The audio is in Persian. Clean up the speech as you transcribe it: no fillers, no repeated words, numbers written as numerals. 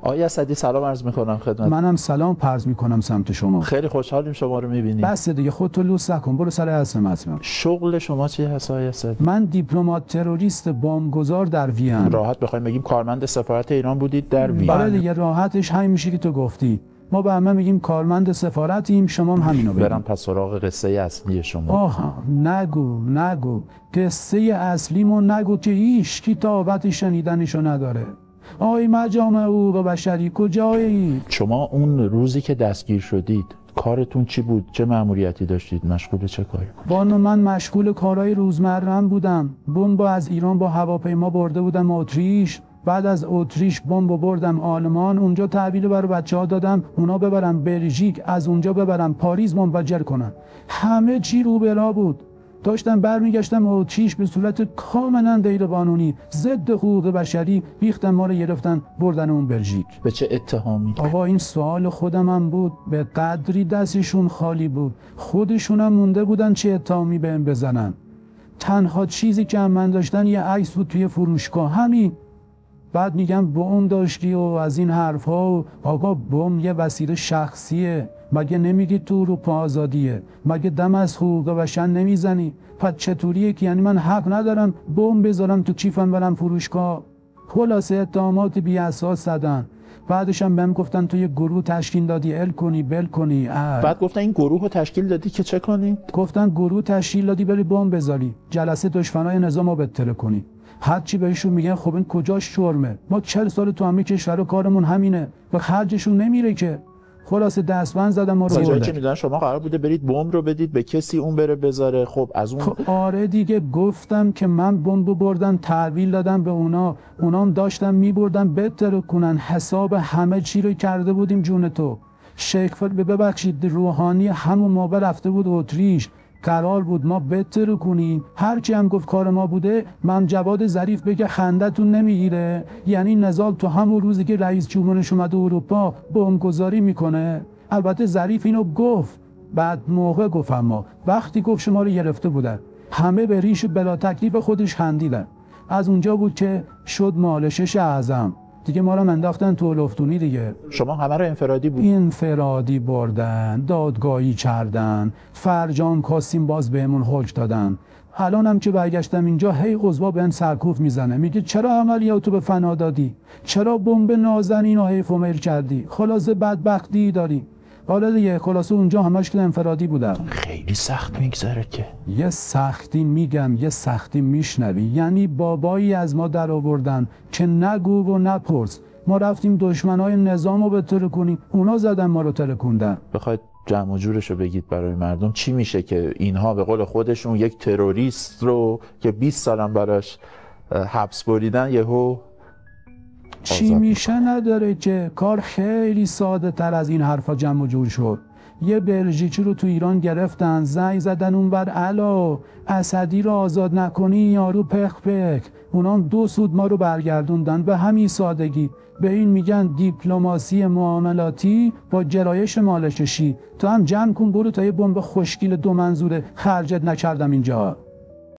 آقای اسدی سلام عرض میکنم خدمت. منم سلام عرض میکنم سمت شما. خیلی خوشحالیم شما رو میبینیم. بس دیگه خودتو لوس نکن، برو سر اصل مطلب. شغل شما چی هست آقای اسدی؟ من دیپلمات تروریست بمبگذار در وین. راحت بخوایم بگیم کارمند سفارت ایران بودید در وین. بله دیگه راحتش همین میشه که تو گفتی. ما به همه میگیم کارمند سفارتیم، شما هم همینو بگید. برم پس سراغ قصه اصلی شما. آها نگو قصه اصلیمو نگو که هیچ کی طاقت شنیدنشو نداره. آقای مجامع حقوق بشری کجایی؟ شما اون روزی که دستگیر شدید کارتون چی بود؟ چه مأموریتی داشتید؟ مشغول چه کاری بود؟ بانو من مشغول کارهای روزمره‌ام بودم. بمب از ایران با هواپیما برده بودم اتریش. بعد از اتریش بمب بردم آلمان، اونجا تحویل برای بچه‌ها دادم اونا ببرن بلژیک، از اونجا ببرن پاریس منفجر کنن. همه چی رو به راه بود. داشتم برمیگشتم اتریش به صورت کاملا غیر قانونی ضد حقوق بشری ریختن ما رو گرفتن بردن اون بلژیک. به چه اتهامی؟ آقا این سوال خودم هم بود، به قدری دستشون خالی بود خودشون هم مونده بودن چه اتهامی بهم بزنن. تنها چیزی که من داشتن یه عکس بود توی فروشگاه، همین. بعد میگم بم داشتی و از این حرف ها. آقا بم یه وسیله شخصیه، مگه نمیگی تو اروپا آزادیه؟ مگه دم از حقوق بشر نمیزنی؟ پس چطوریه که یعنی من حق ندارم بم بذارم تو کیفم برم فروشگاه؟ خلاصه اتهامات بی اساس زدن. بعدش هم بهم گفتن تو یه گروه تشکیل دادی ال کنی بل کنی. بعد گفتن این گروه رو تشکیل دادی که چه کنی؟ گفتن گروه تشکیل دادی بری بم بذاری جلسه دشمنای نظام رو بتره کنی. هرچی بهشون میگن خب این کجاش شرمه؟ ما 40 سال تو همه کشور کارمون همینه و خرجشون نمیره که. خلاصه دستبند زدن ما رو بردن. جایی که میدونن شما قرار بوده برید بمب رو بدید به کسی اون بره بذاره. خب از اون آره دیگه گفتم که من بمب بردم تحویل دادم به اونام داشتن میبردن بتره کنن. حساب همه چی رو کرده بودیم جون تو. شیخ ببخشید روحانی همون موقع رفته بود اتریش، قرار بود ما بتر کنیم. هرچی هم گفت کار ما بوده. من جواد ظریف بگه خندتون نمیگیره؟ یعنی نزال تو همون روزی که رئیس جمهورش اومده اروپا بمبگذاری میکنه. البته ظریف اینو گفت بعد موقع گفت، اما وقتی گفت شما رو گرفته بودن همه به ریش بلا تکلیف خودش خندیدن. از اونجا بود که شد مالشش اعظم دیگه، ما رو انداختن تو لفتونی دیگه. شما همه رو انفرادی بود؟ انفرادی بردن، دادگاهی کردن، فرجام کاسیم باز بهمون حکم دادن. الانم که برگشتم اینجا هی قضا بهم سرکوف میزنه، میگه چرا عملیاتو به فنا دادی؟ چرا بمب نازنین رو حیف و میل کردی؟ خلاصه بدبختی داری. حالا دیگه خلاصه اونجا همش که انفرادی بودم. خیلی سخت میگذره که. یه سختی میگم یه سختی میشنوی. یعنی بابایی از ما در آوردن که نگو و نپرس. ما رفتیم دشمنای نظام رو بتره کنیم، اونا زدن ما رو ترکوندن. بخواید جمع و جورش رو بگید برای مردم چی میشه که اینها به قول خودشون یک تروریست رو که 20 سالم براش حبس بریدن یهو چی میشه نداره که. کار خیلی ساده تر از این حرفا جمع و جور شد. یه بلژیکی رو تو ایران گرفتن، زنگ زدن اون بر الا اسدی رو آزاد نکنی یارو پخ پخ. اونام 2 سود ما رو برگردوندن به همین سادگی. به این میگن دیپلماسی معاملاتی با گرایش مالکشی. تو هم جمع کن برو تا یه بمب خوشگیل 2 منظوره خرجت نکردم اینجا.